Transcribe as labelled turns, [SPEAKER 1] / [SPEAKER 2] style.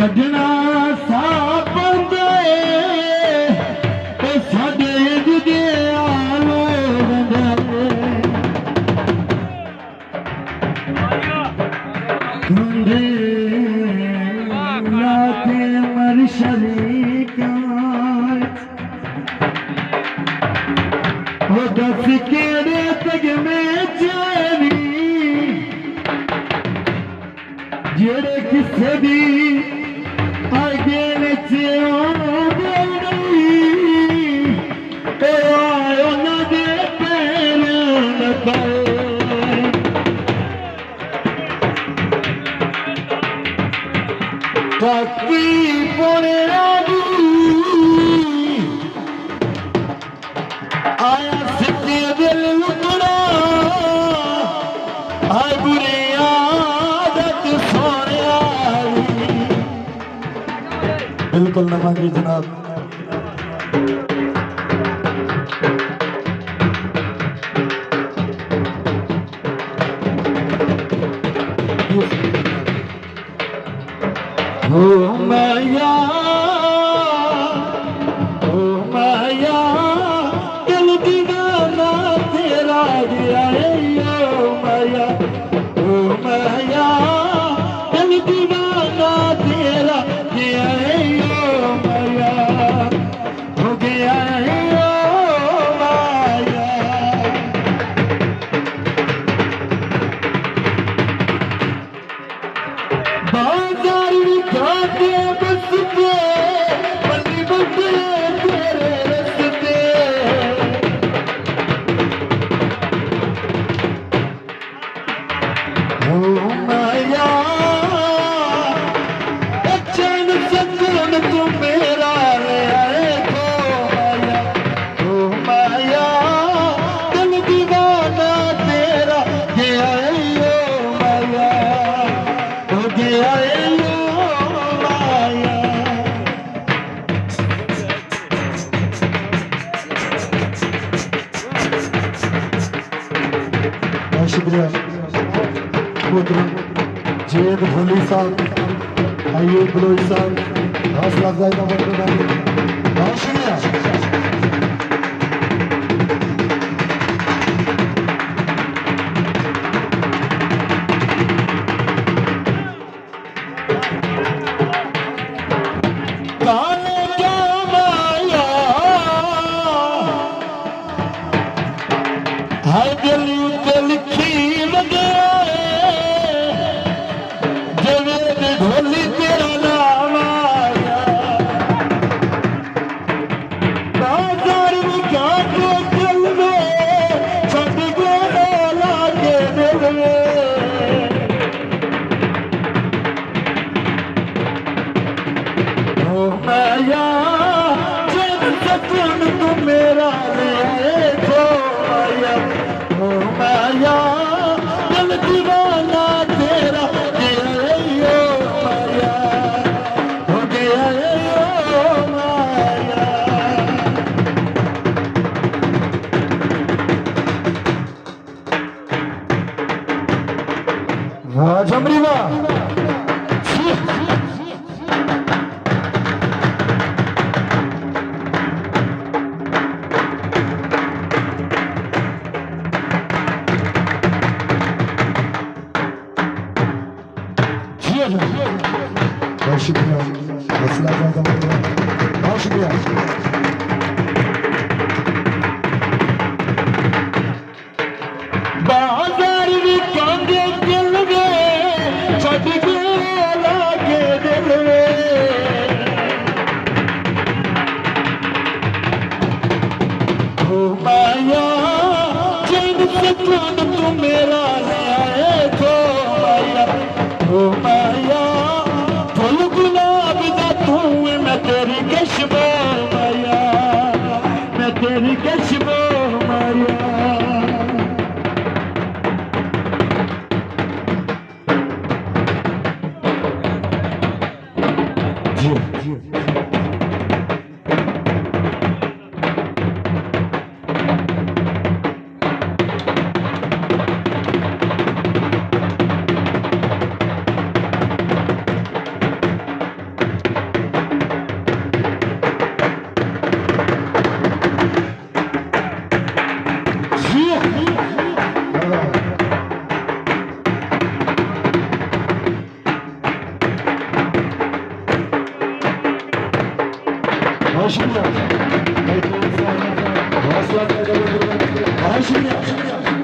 [SPEAKER 1] कढ़ना साबंद साडे जुगे आलो तुंदे लाते मर शरीका वो दस केड़े तग में जानी जेड़े किसे भी आगे नचे दे पैर बाकी पुणे आया सिद्धे दिल लुटना आए बुरे आदत सोने बिल्कुल न मांगी जनाब ओ माया दिल दीवाना तेरा गया ओ माया दिल दीवाना तेरा गया ओ माया हो गया ओ माया बाजार खाते बसते बल्ली बसते तेरे रस्ते ओ माया चैन सकून तू मेरा ले आए खो माया ओ माया दिल दीवाना तेरा गया ओ माया हो गया ओ माया बहुत शुक्रिया जेद भोली साहब आइए बलोच साहब हौसला अफजाई का बहुत शुक्रिया काले क्या माया हाय दिल उत्ते लिखी लगे जवेद ढोली तेरा नाम आया बाजार में काटे दिल में छट गए लागे दिल में ओ माया जब सकून तू मेरा ले आए खो माया ओ माया दिल दीवाना तेरा गया ओ माया हो गया ओ माया वाह जमरी वाह बहुत शुक्रिया हौसला ज़्यादा बहुत शुक्रिया बाजार भी कांदे दिल में छट गए लागे दिल में ओ माया चैन सकून तू मेरा ले आए खो माया ओ माया फूल गुलाब दा तू मैं तेरी कशबो माया मैं तेरी कशबो माया Haşim ya. Haşim ya.